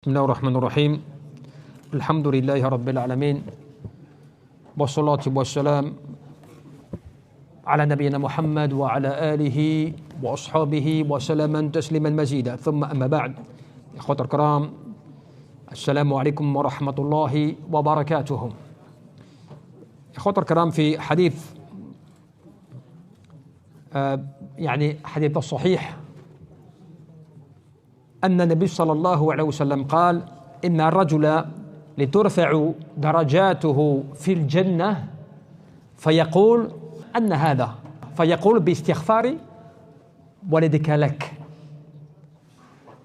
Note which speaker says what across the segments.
Speaker 1: بسم الله الرحمن الرحيم الحمد لله رب العالمين والصلاة والسلام على نبينا محمد وعلى آله وأصحابه وسلم تسليما مزيدا ثم أما بعد إخوة الكرام السلام عليكم ورحمة الله وبركاته إخوة الكرام في حديث حديث الصحيح أن النبي صلى الله عليه وسلم قال إن الرجل لترفع درجاته في الجنة فيقول أن هذا فيقول باستغفار ولدك لك.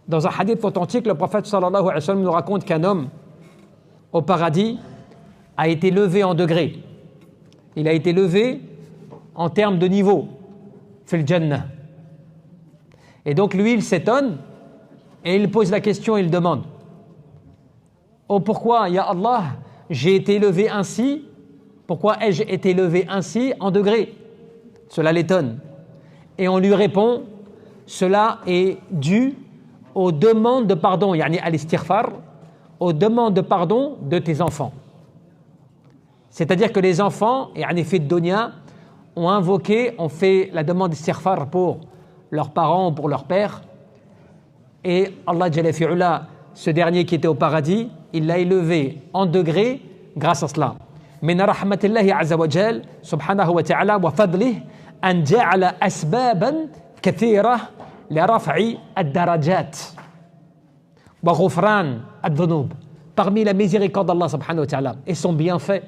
Speaker 1: Dans un hadith authentique, le prophète sallallahu alayhi wa sallam nous raconte qu'un homme au paradis a été levé en degrés. Il a été levé en termes de niveau, fil jannah. Et donc lui, il s'étonne et il pose la question, il demande: oh, pourquoi, ya Allah, j'ai été élevé ainsi? Pourquoi ai-je été élevé ainsi en degrés? Cela l'étonne. Et on lui répond: cela est dû aux demandes de pardon, yani al-istighfar, aux demandes de pardon de tes enfants. C'est-à-dire que les enfants, yani fi dunya, ont invoqué, ont fait la demande d'istighfar pour leurs parents ou pour leur père. Et Allah Jalla fi'ula, ce dernier qui était au paradis, il l'a élevé en degrés grâce à cela. Min rahmatillahi azza wa jal, subhanahu wa ta'ala, wa fadlih, an ja'ala asbaban kathira li raf'i ad-darajat wa ghufran ad-dhunub. Parmi la miséricorde d'Allah subhanahu wa ta'ala et son bienfait,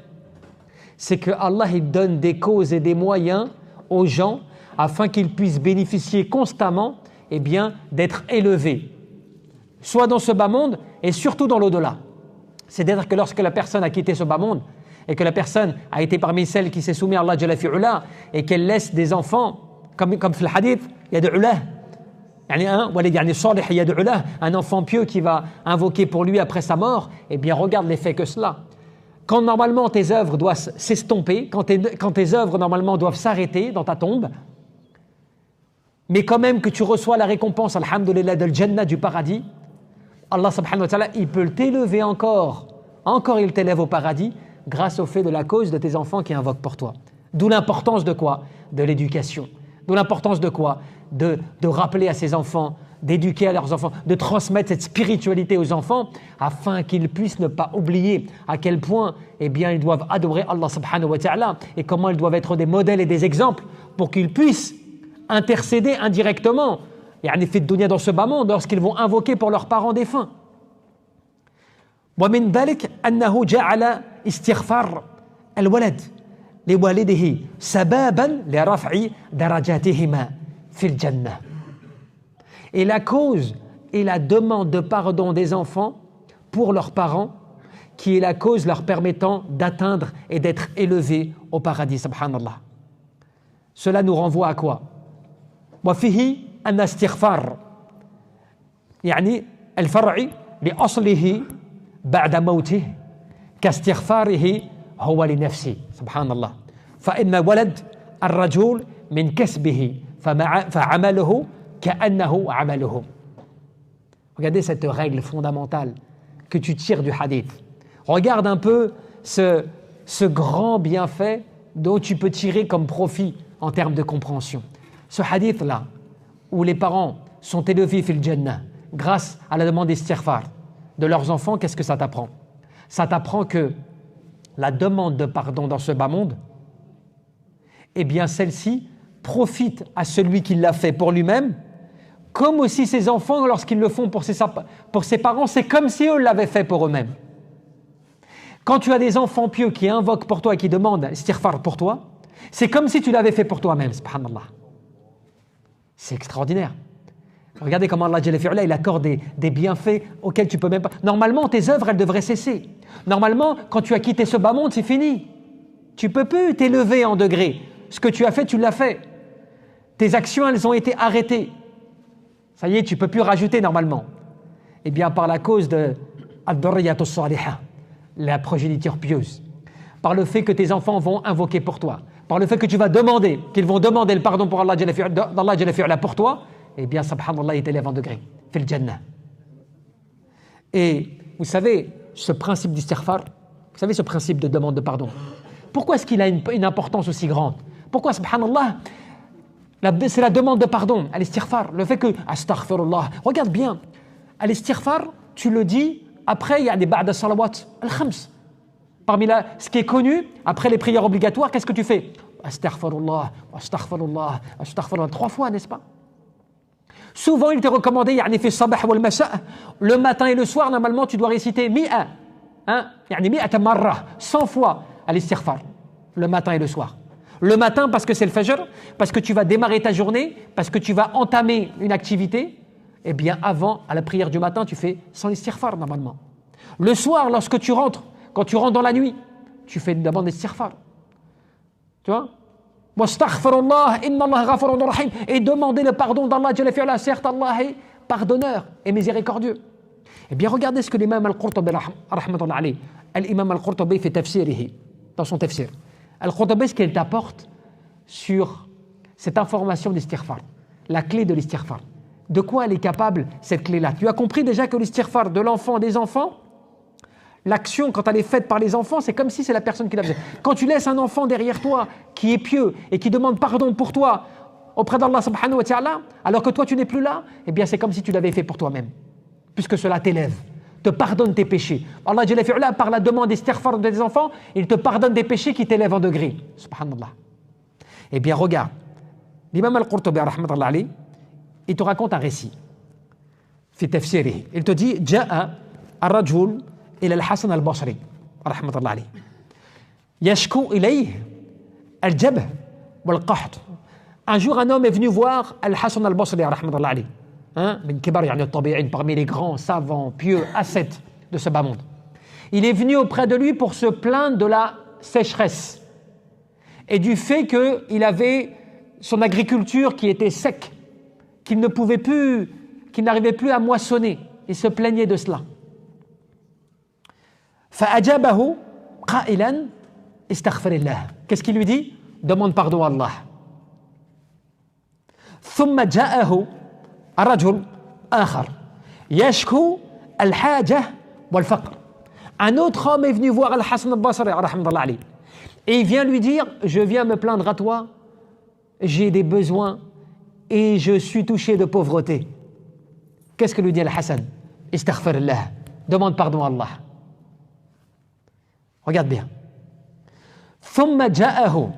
Speaker 1: c'est que Allah il donne des causes et des moyens aux gens afin qu'ils puissent bénéficier constamment d'être élevés, soit dans ce bas monde et surtout dans l'au-delà. C'est-à-dire que lorsque la personne a quitté ce bas monde et que la personne a été parmi celles qui s'est soumise à Allah Jalla fi'ula et qu'elle laisse des enfants, comme le hadith, il y a de ulah, un enfant pieux qui va invoquer pour lui après sa mort, regarde l'effet que cela. Quand normalement tes œuvres doivent s'estomper, quand tes œuvres normalement doivent s'arrêter dans ta tombe, mais quand même que tu reçois la récompense, alhamdoulilah, de l'Jannah, du paradis, Allah subhanahu wa ta'ala, il peut t'élever encore il t'élève au paradis grâce au fait de la cause de tes enfants qui invoquent pour toi. D'où l'importance de quoi? De l'éducation. D'où l'importance de quoi? De rappeler à ses enfants, d'éduquer à leurs enfants, de transmettre cette spiritualité aux enfants afin qu'ils puissent ne pas oublier à quel point ils doivent adorer Allah subhanahu wa ta'ala et comment ils doivent être des modèles et des exemples pour qu'ils puissent intercéder indirectement dans ce bas monde lorsqu'ils vont invoquer pour leurs parents défunts. ومن ذلك أنه جعل استغفار الولد لوالده سببا لرفع درجاتهما في الجنة. Et la cause et la demande de pardon des enfants pour leurs parents qui est la cause leur permettant d'atteindre et d'être élevés au paradis, subhanallah. Cela nous renvoie à quoi? وفيه أن استغفار الفرع لأصله بعد موته كاستغفاره هو لنفسه سبحان الله فإن ولد الرجل من كسبه فعمله كأنه عمله. Regardez cette règle fondamentale que tu tires du hadith. Regarde un peu ce grand bienfait dont tu peux tirer comme profit en termes de compréhension. Ce hadith-là, où les parents sont élevés fil jannah grâce à la demande d'istighfar de leurs enfants, qu'est-ce que ça t'apprend? Ça t'apprend que la demande de pardon dans ce bas monde, celle-ci profite à celui qui l'a fait pour lui-même, comme aussi ses enfants, lorsqu'ils le font pour ses parents, c'est comme si eux l'avaient fait pour eux-mêmes. Quand tu as des enfants pieux qui invoquent pour toi et qui demandent istighfar pour toi, c'est comme si tu l'avais fait pour toi-même, subhanallah. C'est extraordinaire. Regardez comment Allah Jalla fi'ula, il accorde des bienfaits auxquels tu peux même pas. Normalement, tes œuvres, elles devraient cesser. Normalement, quand tu as quitté ce bas monde, c'est fini. Tu peux plus t'élever en degrés. Ce que tu as fait, tu l'as fait. Tes actions, elles ont été arrêtées. Ça y est, tu peux plus rajouter normalement. Par la cause de ad-durriyatus salihah, la progéniture pieuse, par le fait que tes enfants vont invoquer pour toi, par le fait que tu vas demander, qu'ils vont demander le pardon pour Allah Jalla fi'ula pour toi, subhanallah, il t'élève en degré, fil jannah. Et vous savez, ce principe d'istighfar, vous savez ce principe de demande de pardon, pourquoi est-ce qu'il a une importance aussi grande? Pourquoi, subhanallah, c'est la demande de pardon, al-istighfar, le fait que, astaghfirullah, regarde bien, al-istighfar, tu le dis après, il y a des ba'da salawat, al-khams. Parmi ce qui est connu, après les prières obligatoires, qu'est-ce que tu fais? Astaghfirullah, astaghfirullah, astaghfirullah, 3 fois, n'est-ce pas? Souvent, il t'est recommandé, yani fi sabah wal masa, le matin et le soir, normalement, tu dois réciter mi'a, yani mi'ata marra, 100 fois al-istighfar, le matin et le soir. Le matin parce que c'est le fajr, parce que tu vas démarrer ta journée, parce que tu vas entamer une activité, eh bien avant, à la prière du matin, tu fais sans l'istighfar normalement. Le soir, lorsque tu rentres, quand tu rentres dans la nuit, tu fais une demande d'istighfar. Tu vois? Wastaghfirullah, inna Allah ghafurun rahim. Et demander le pardon d'Allah, certes Allah est pardonneur et miséricordieux. Eh bien regardez ce que l'imam al-Qurtubi, rahmatullah alayhi, l'imam al-Qurtubi fait tafsirihi, dans son tafsir. Al-Qurtubi, ce qu'il t'apporte sur cette information d'istighfar, la clé de l'istighfar. De quoi elle est capable, cette clé-là? Tu as compris déjà que l'istighfar de l'enfant, des enfants, l'action, quand elle est faite par les enfants, c'est comme si c'est la personne qui la faisait. Quand tu laisses un enfant derrière toi qui est pieux et qui demande pardon pour toi auprès d'Allah subhanahu wa ta'ala, alors que toi tu n'es plus là, eh bien c'est comme si tu l'avais fait pour toi-même, puisque cela t'élève, te pardonne tes péchés. Allah Jalla fi'ala, par la demande d'istighfar de tes enfants, il te pardonne des péchés qui t'élèvent en degré. Subhanallah. Eh bien regarde, l'imam al-Qurtubi, rahmatullah alayhi, il te raconte un récit. في تفسيره. Il te dit جاء الرجل إلى الحسن البصري رحمة الله عليه يشكو إليه الجبه والقحط. Un jour, un homme est venu voir Al-Hassan al-Basri رحمة الله عليه, من كبار يعني الطبيعين, parmi les grands savants pieux ascètes de ce bas monde. Il est venu auprès de lui pour se plaindre de la sécheresse et du fait qu'il avait son agriculture qui était sec, qu'il ne pouvait plus, qu'il n'arrivait plus à moissonner. Il se plaignait de cela. فأجابه قائلا استغفر الله. Qu'est-ce qu'il lui dit? Demande pardon à Allah. ثم جاءه الرجل آخر يشكو الحاجة والفقر. Un autre homme est venu voir Al-Hassan al-Basri rahmatullah alayhi, et il vient lui dire, je viens me plaindre à toi, j'ai des besoins et je suis touché de pauvreté. Qu'est-ce que lui dit Al-Hassan? Istaghfirullah, demande pardon à Allah. Regarde bien. ثم جاءه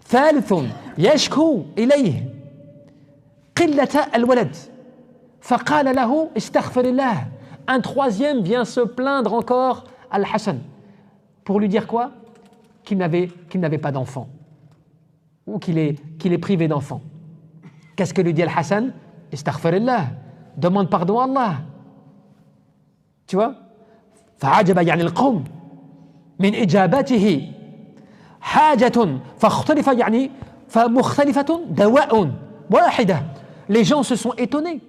Speaker 1: ثالث يشكو إليه قلة الولد فقال له استغفر الله. Un troisième vient se plaindre encore à Al-Hassan pour lui dire quoi? Qu'il n'avait pas d'enfant ou qu'il est privé d'enfant. Qu'est-ce que lui dit Al-Hassan? Istaghfirullah, demande pardon à Allah. Tu vois? فعجب يعني القوم من إجابته حاجة فاختلف يعني فمختلفة دواء واحدة. Les gens se sont étonnés.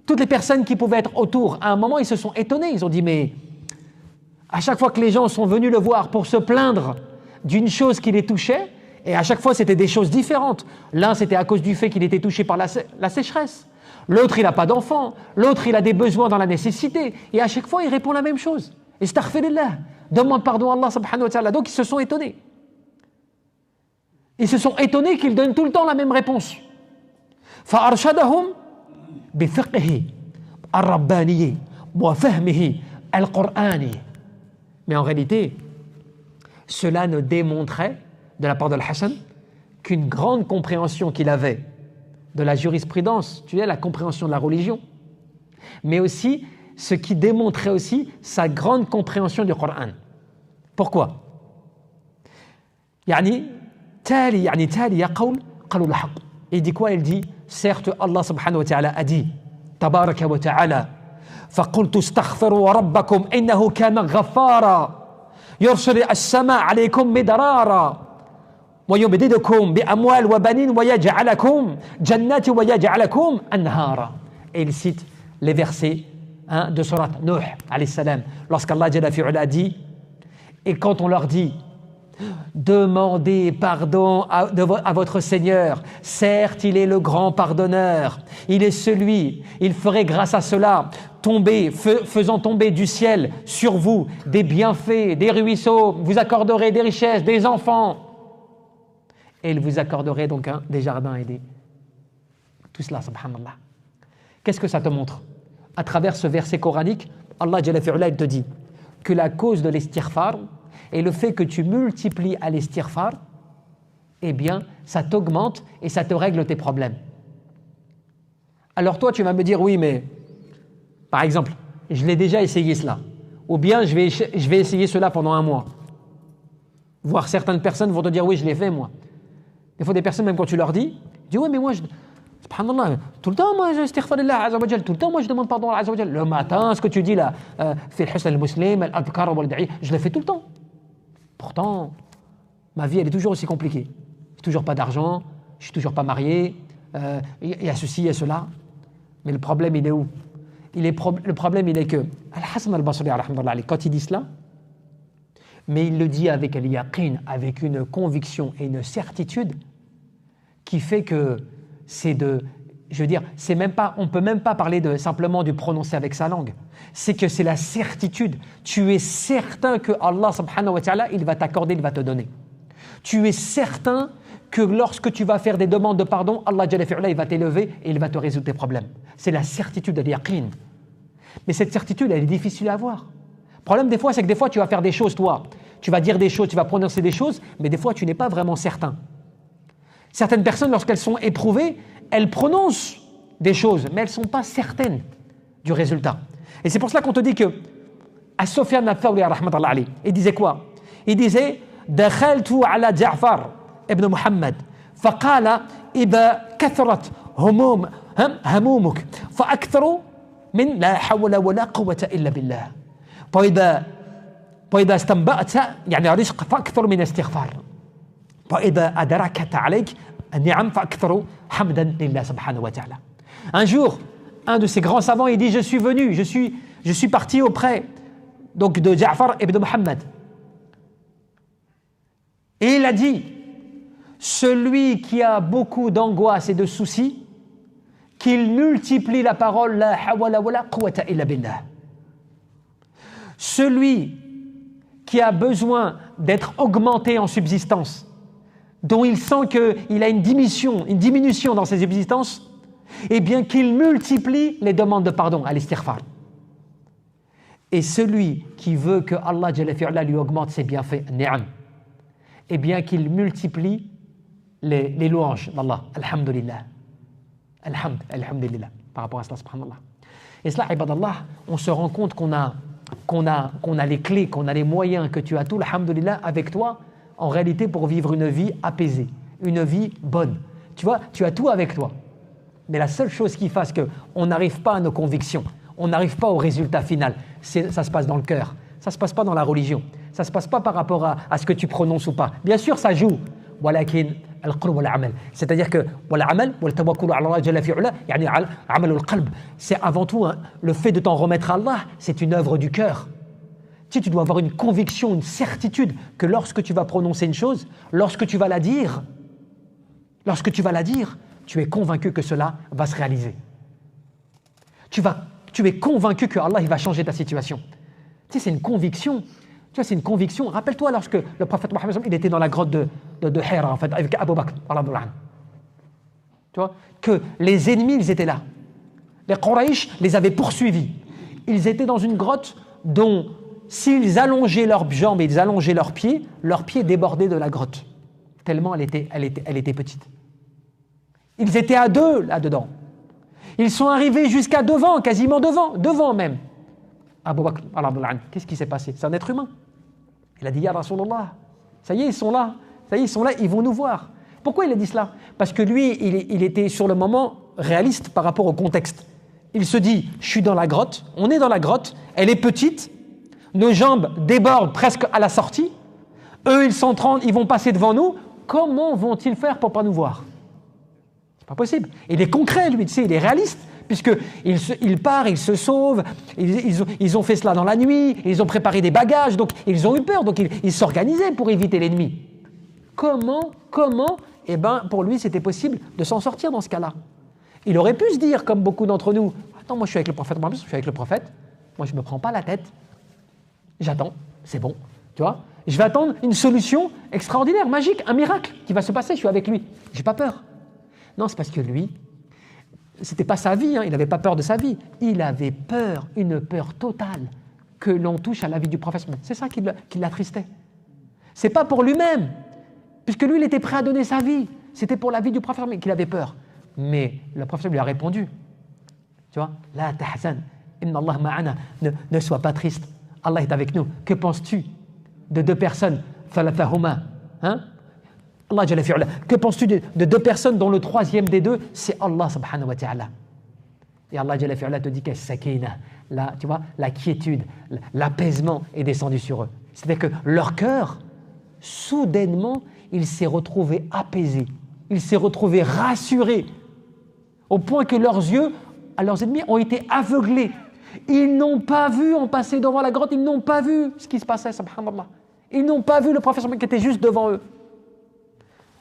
Speaker 1: Toutes les personnes qui pouvaient être autour, à un moment, ils se sont étonnés. Ils ont dit, mais à chaque fois que les gens sont venus le voir pour se plaindre d'une chose qui les touchait, et à chaque fois, c'était des choses différentes. L'un, c'était à cause du fait qu'il était touché par la sécheresse. L'autre, il n'a pas d'enfant. L'autre, il a des besoins dans la nécessité. Et à chaque fois, il répond la même chose. Istaghfirullah, demande pardon à Allah subhanahu wa ta'ala. Donc, ils se sont étonnés. Ils se sont étonnés qu'il donne tout le temps la même réponse. فأرشدهم بفقهه الرباني وفهمه القرآني. Mais en réalité, cela ne démontrait de la part de Al-Hassan qu'une grande compréhension qu'il avait de la jurisprudence, tu sais, la compréhension de la religion, mais aussi ce qui démontrait aussi sa grande compréhension du Coran. Pourquoi? يعني تالي يقول قالوا الحق. Il dit quoi? Il dit, certes, Allah subhanahu wa ta'ala a dit, tabaraka wa ta'ala, فقلت استغفروا ربكم إنه كان غفارا يرسل السماء عليكم مدرارا ويمددكم بأموال وبنين ويجعلكم جنات ويجعلكم أنهارا. Et il cite les versets de Surat Nuh alayhi salam, lorsqu'Allah Jalla fi'ala dit, et quand on leur dit Demandez pardon à votre Seigneur. Certes, il est le grand pardonneur. Il est celui, il ferait grâce à cela faisant tomber du ciel sur vous des bienfaits, des ruisseaux, vous accorderait des richesses, des enfants. Et il vous accorderait donc des jardins et tout cela, subhanallah. Qu'est-ce que ça te montre? À travers ce verset coranique, Allah Jalla fi'ala, il te dit que la cause de l'istighfar et le fait que tu multiplies à l'istighfar, eh bien, ça t'augmente et ça te règle tes problèmes. Alors toi, tu vas me dire, oui, mais, par exemple, je l'ai déjà essayé cela. Ou bien, je vais essayer cela pendant 1 mois. Voire certaines personnes vont te dire, oui, je l'ai fait, moi. Des fois, des personnes, même quand tu leur dis, oui, mais moi, subhanallah, tout le temps, moi, je astaghfirullah azza wa jal, tout le temps, moi, je demande pardon à Allah azza wa jal. Le matin, ce que tu dis là, fi al-husn al-muslim, al-adhkar wal-da'i, je le fais tout le temps. Pourtant, ma vie, elle est toujours aussi compliquée. J'ai toujours pas d'argent, je suis toujours pas marié, il y a ceci, il y a cela. Mais le problème, il est où? Le problème, il est que Al-Hasan al-Basri, quand il dit cela, mais il le dit avec al-yaqin, avec une conviction et une certitude qui fait que on peut même pas parler simplement du prononcer avec sa langue. C'est que c'est la certitude. Tu es certain que Allah subhanahu wa ta'ala, il va t'accorder, il va te donner. Tu es certain que lorsque tu vas faire des demandes de pardon, Allah Jalla fi'ala, il va t'élever et il va te résoudre tes problèmes. C'est la certitude, al-yaqin. Mais cette certitude, elle est difficile à avoir. Le problème des fois, c'est que des fois, tu vas faire des choses, toi. Tu vas dire des choses, tu vas prononcer des choses, mais des fois, tu n'es pas vraiment certain. Certaines personnes, lorsqu'elles sont éprouvées, elles prononcent des choses, mais elles ne sont pas certaines du résultat. Et c'est pour cela qu'on te dit que As-Sufyan al-Thawri, rahmatullah alayhi, il disait quoi? Il disait Dakhaltu ala Ja'far ibn Muhammad, faqala idha kathrat hamumuk, fa'aktharu min la hawla wa la quwwata illa billah. وإذا استنبأت يعني رزق فأكثر من استغفار وإذا أدركت عليك النعم فأكثر حمدا لله سبحانه وتعالى. Un jour, un de ces grands savants, il dit, je suis parti auprès donc de Ja'far ibn Muhammad. Et il a dit, celui qui a beaucoup d'angoisse et de soucis, qu'il multiplie la parole la hawla wa la quwwata illa billah. Celui qui a besoin d'être augmenté en subsistance, dont il sent qu'il a une diminution dans ses subsistances, eh bien qu'il multiplie les demandes de pardon à l'istighfar. Et celui qui veut que Allah Jalla fi'ala lui augmente ses bienfaits, ni'am, eh bien qu'il multiplie les louanges d'Allah, alhamdulillah, alhamdulillah, par rapport à cela, subhanallah. Et cela, ibadallah, on se rend compte qu'on a les clés, qu'on a les moyens, que tu as tout, alhamdulillah, avec toi, en réalité, pour vivre une vie apaisée, une vie bonne. Tu vois, tu as tout avec toi. Mais la seule chose qui fasse qu'on n'arrive pas à nos convictions, on n'arrive pas au résultat final, ça se passe dans le cœur, ça ne se passe pas dans la religion, ça ne se passe pas par rapport à ce que tu prononces ou pas. Bien sûr, ça joue. ولكن القلب والعمل, c'est-à-dire que والعمل والتوكل على الله جل في علاه يعني عمل القلب, c'est avant tout le fait de t'en remettre à Allah, c'est une œuvre du cœur. Tu dois avoir une conviction, une certitude que lorsque tu vas prononcer une chose, lorsque tu vas la dire, tu es convaincu que cela va se réaliser. Tu es convaincu que Allah il va changer ta situation. Tu sais, c'est une conviction. Tu vois, c'est une conviction. Rappelle-toi lorsque le prophète Mohammed il était dans la grotte de Hira, en fait, avec Abu Bakr. Tu vois, que les ennemis, ils étaient là. Les Quraysh les avaient poursuivis. Ils étaient dans une grotte dont, s'ils allongeaient leurs jambes et ils allongeaient leurs pieds débordaient de la grotte. Tellement elle était petite. Ils étaient à deux là-dedans. Ils sont arrivés jusqu'à devant, quasiment devant même. Abu Bakr, qu'est-ce qui s'est passé? C'est un être humain. Il a dit, Ya Rasulallah, ça y est, ils sont là, ils vont nous voir. Pourquoi il a dit cela? Parce que lui, il était sur le moment réaliste par rapport au contexte. Il se dit, je suis dans la grotte, on est dans la grotte, elle est petite, nos jambes débordent presque à la sortie, eux, ils vont passer devant nous, comment vont-ils faire pour ne pas nous voir? C'est pas possible. Il est concret, lui, tu sais, il est réaliste. Puisqu'il part, il se sauve, ils ont fait cela dans la nuit, ils ont préparé des bagages, donc ils ont eu peur, donc ils s'organisaient pour éviter l'ennemi. Comment Eh bien, pour lui, c'était possible de s'en sortir dans ce cas-là. Il aurait pu se dire, comme beaucoup d'entre nous, attends, moi je suis avec le prophète, moi je suis avec le prophète, moi je ne me prends pas la tête, j'attends, c'est bon, tu vois. Je vais attendre une solution extraordinaire, magique, un miracle qui va se passer, je suis avec lui, j'ai pas peur. Non, c'est parce que lui, c'était pas sa vie, il n'avait pas peur de sa vie, il avait peur, une peur totale que l'on touche à la vie du prophète. C'est ça qui l'attristait. C'est pas pour lui-même, puisque lui, il était prêt à donner sa vie. C'était pour la vie du prophète qu'il avait peur. Mais le prophète lui a répondu, tu vois, la tahzan, inna Allah ma'ana, ne sois pas triste, Allah est avec nous. Que penses-tu de deux personnes, thalathahuma, Allah jalla fi'ala. Que penses-tu de deux personnes dont le troisième des deux, c'est Allah subhanahu wa ta'ala. Et Allah jalla fi'ala te dit que sakina, tu vois, la quiétude, l'apaisement est descendu sur eux. C'est-à-dire que leur cœur, soudainement, il s'est retrouvé apaisé, il s'est retrouvé rassuré, au point que leurs yeux, à leurs ennemis, ont été aveuglés. Ils n'ont pas vu, en passant devant la grotte, ils n'ont pas vu ce qui se passait, subhanallah. Ils n'ont pas vu le prophète qui était juste devant eux.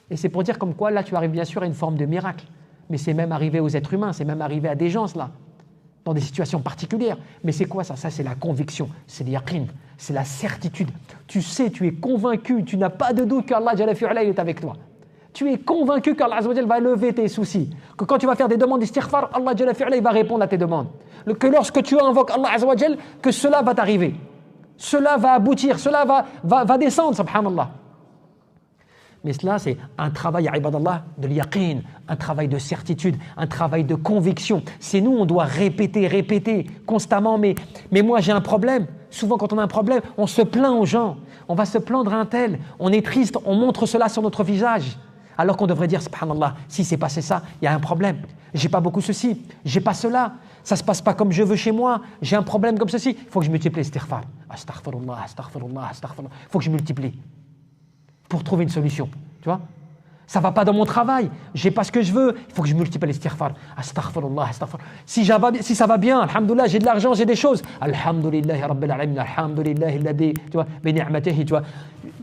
Speaker 1: Et c'est pour dire comme quoi, là, tu arrives bien sûr à une forme de miracle. Mais c'est même arrivé aux êtres humains, c'est même arrivé à des gens, cela, dans des situations particulières. Mais c'est quoi ça? Ça, c'est la conviction, c'est l'yaqin, c'est la certitude. Tu sais, tu es convaincu, tu n'as pas de doute qu'Allah Jalla fi'ala est avec toi. Tu es convaincu qu'Allah Azza wa Jalla va lever tes soucis. Que quand tu vas faire des demandes d'istighfar, Allah Jalla fi'ala, il va répondre à tes demandes. Que lorsque tu invoques Allah Azza wa Jalla, que cela va t'arriver. Cela va aboutir, cela va descendre, subhanallah. Mais cela, c'est un travail, ibadallah, de l'yaqin, un travail de certitude, un travail de conviction. C'est nous, on doit répéter constamment. Mais moi, j'ai un problème. Souvent, quand on a un problème, on se plaint aux gens. On va se plaindre à un tel. On est triste, on montre cela sur notre visage. Alors qu'on devrait dire, subhanallah, si c'est passé ça, il y a un problème. J'ai pas beaucoup ceci, j'ai pas cela. Ça se passe pas comme je veux chez moi. J'ai un problème comme ceci. Il faut que je multiplie l'istighfar. Astaghfirullah, astaghfirullah, astaghfirullah. Il faut que je multiplie pour trouver une solution, tu vois. Ça va pas dans mon travail, j'ai pas ce que je veux, il faut que je multiplie l'istighfar. Astaghfirullah, astaghfirullah. Si ça va bien, alhamdoulilah, j'ai de l'argent, j'ai des choses. Alhamdoulillahi rabbil alamin, alhamdoulillahi alladhi, tu vois, bi ni'matihi, tu vois.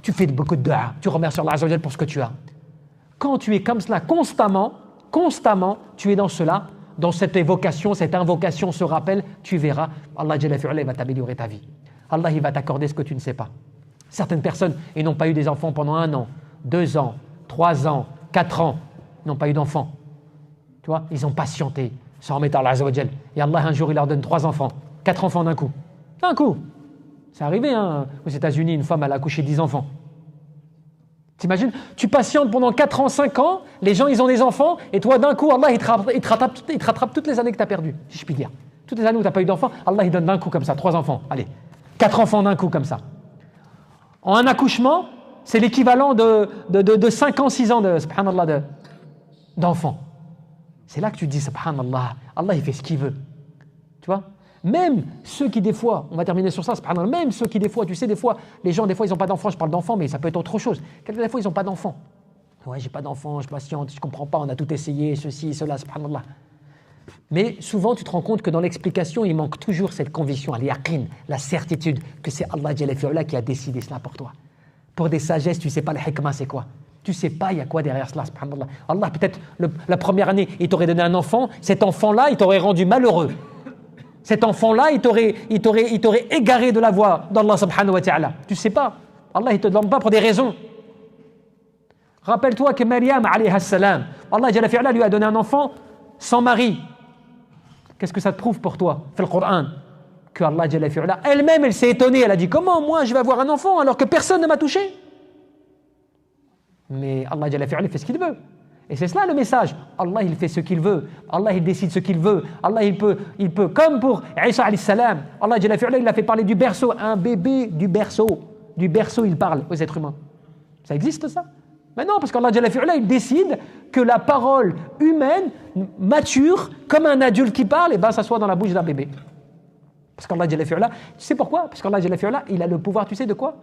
Speaker 1: Tu fais beaucoup de dua, tu remercies Allah Azza wa Jalla pour ce que tu as. Quand tu es comme cela constamment, tu es dans cela, dans cette évocation, cette invocation, ce rappel, tu verras, Allah Jalla fi'ala va t'améliorer ta vie. Allah, il va t'accorder ce que tu ne sais pas. Certaines personnes, ils n'ont pas eu des enfants pendant 1 an, 2 ans, 3 ans, 4 ans, ils n'ont pas eu d'enfants. Tu vois, ils ont patienté, sans remettre à Allah Azza wa Jal. Et Allah, un jour, il leur donne 3 enfants, 4 enfants d'un coup. D'un coup. C'est arrivé, aux États-Unis, une femme, elle a accouché 10 enfants. T'imagines, tu patientes pendant 4 ans, 5 ans, les gens, ils ont des enfants, et toi, d'un coup, Allah, il te rattrape toutes les années que tu as perdues, si je puis dire. Toutes les années où tu n'as pas eu d'enfants, Allah, il donne d'un coup comme ça, 3 enfants. Allez, 4 enfants d'un coup comme ça. En un accouchement, c'est l'équivalent de 5 ans, 6 ans d'enfants. C'est là que tu te dis, subhanallah, Allah il fait ce qu'il veut. Tu vois? Même ceux qui des fois, on va terminer sur ça, subhanallah, même ceux qui des fois, tu sais, des fois, les gens, des fois, ils n'ont pas d'enfants, je parle d'enfants, mais ça peut être autre chose. Des fois, ils n'ont pas d'enfants. Ouais, j'ai pas d'enfants, je patiente, je comprends pas, on a tout essayé, ceci, cela, subhanallah. Mais souvent, tu te rends compte que dans l'explication, il manque toujours cette conviction, al-yaqin, la certitude que c'est Allah Jalla fi'ala qui a décidé cela pour toi. Pour des sagesses, tu ne sais pas le hikmah, c'est quoi. Tu ne sais pas, il y a quoi derrière cela, subhanallah. Allah, peut-être, la première année, il t'aurait donné un enfant, cet enfant-là, il t'aurait rendu malheureux. Cet enfant-là, il t'aurait égaré de la voie d'Allah subhanahu wa ta'ala. Tu ne sais pas. Allah, il ne te donne pas pour des raisons. Rappelle-toi que Maryam, alayha salam, Allah Jalla fi'ala lui a donné un enfant sans mari. Qu'est-ce que ça te prouve pour toi, fait le Coran, que Allah Jalla fi'ala, elle-même, elle s'est étonnée, elle a dit, comment moi je vais avoir un enfant alors que personne ne m'a touché? Mais Allah Jalla fi'ala fait ce qu'il veut. Et c'est cela le message. Allah, il fait ce qu'il veut. Allah, il décide ce qu'il veut. Allah, il peut, comme pour Isa alayhi salam, Allah Jalla fi'ala, il a fait parler du berceau, un bébé du berceau. Du berceau, il parle aux êtres humains. Ça existe ça? Mais non, parce qu'Allah Jalla fi'ala, il décide que la parole humaine mature, comme un adulte qui parle, et ben ça soit dans la bouche d'un bébé. Parce qu'Allah Jalla fi'ala, tu sais pourquoi? Parce qu'Allah Jalla fi'ala, il a le pouvoir, tu sais de quoi?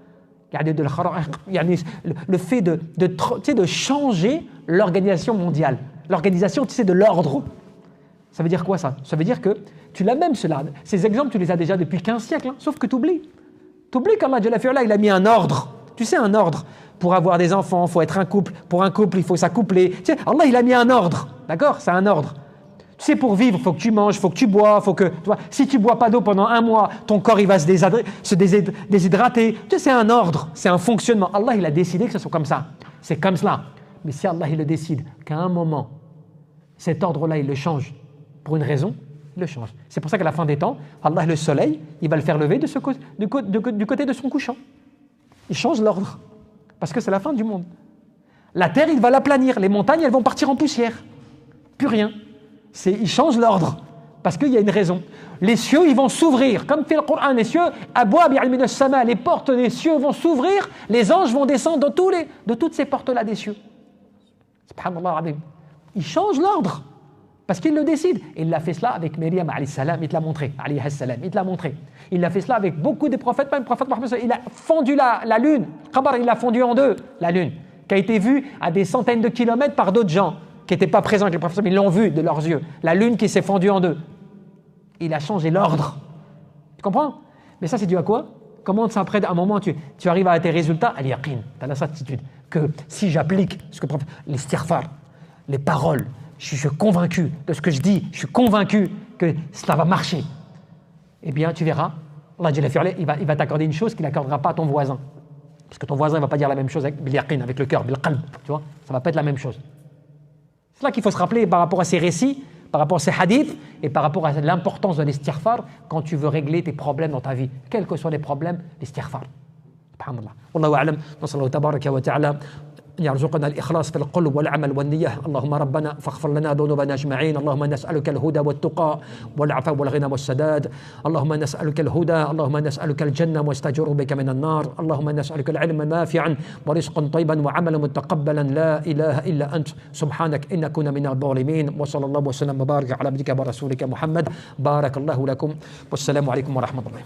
Speaker 1: Le fait de changer l'organisation mondiale. L'organisation, tu sais, de l'ordre. Ça veut dire quoi ça? Ça veut dire que tu l'as même cela. Ces exemples, tu les as déjà depuis 15 siècles, sauf que tu oublies. Tu oublies qu'Allah Jalla fi'ala, il a mis un ordre. Tu sais, un ordre. Pour avoir des enfants, il faut être un couple. Pour un couple, il faut s'accoupler. Tu sais, Allah, il a mis un ordre. D'accord? C'est un ordre. Tu sais, pour vivre, il faut que tu manges, il faut que tu bois, faut que... Tu vois, si tu ne bois pas d'eau pendant un mois, ton corps, il va se déshydrater. Tu sais, c'est un ordre, c'est un fonctionnement. Allah, il a décidé que ce soit comme ça. C'est comme cela. Mais si Allah, il le décide qu'à un moment, cet ordre-là, il le change pour une raison, il le change. C'est pour ça qu'à la fin des temps, Allah, le soleil, il va le faire lever du côté de son couchant. Il change l'ordre. Parce que c'est la fin du monde. La terre, il va l'aplanir. Les montagnes, elles vont partir en poussière. Plus rien. Il change l'ordre. Parce qu'il y a une raison. Les cieux, ils vont s'ouvrir. Comme fait le Coran, les cieux, les portes des cieux vont s'ouvrir. Les anges vont descendre de toutes ces portes-là des cieux. Subhanallah azim. Il change l'ordre. Parce qu'il le décide. Et il a fait cela avec Myriam, alayhi salam, il te l'a montré. Il te l'a montré. Il a fait cela avec beaucoup de prophètes, même le prophète Mohammed. Il a fondu la lune. Khabar, il l'a fondu en deux, la lune, qui a été vue à des centaines de kilomètres par d'autres gens qui n'étaient pas présents avec les prophètes, mais ils l'ont vue de leurs yeux. La lune qui s'est fondue en deux. Il a changé l'ordre. Tu comprends? Mais ça, c'est dû à quoi? Comment après, à un moment, tu arrives à tes résultats? Al-yaqin, tu as la certitude que si j'applique ce que l'istighfar, les paroles, je suis convaincu de ce que je dis, je suis convaincu que cela va marcher. Eh bien, tu verras, Allah il va t'accorder une chose qu'il n'accordera pas à ton voisin. Parce que ton voisin ne va pas dire la même chose avec le cœur, bil-qalb, tu vois, ça ne va pas être la même chose. C'est là qu'il faut se rappeler par rapport à ces récits, par rapport à ces hadiths et par rapport à l'importance de l'istighfar quand tu veux régler tes problèmes dans ta vie. Quels que soient les problèmes, l'istighfar. Subhanallah. Wallahu a'lam. Nasallahu tabaraka wa ta'ala. أن يرزقنا الإخلاص في القلب والعمل والنية اللهم ربنا فاغفر لنا ذنوبنا أجمعين اللهم نسألك الهدى والتقى والعفو والغنى والسداد اللهم نسألك الهدى اللهم نسألك الجنة واستجر بك من النار اللهم نسألك العلم نافعا ورزقا طيبا وعملا متقبلا لا إله إلا أنت سبحانك إن كنا من الظالمين وصلى الله وسلم وبارك على عبدك ورسولك محمد بارك الله لكم والسلام عليكم ورحمة الله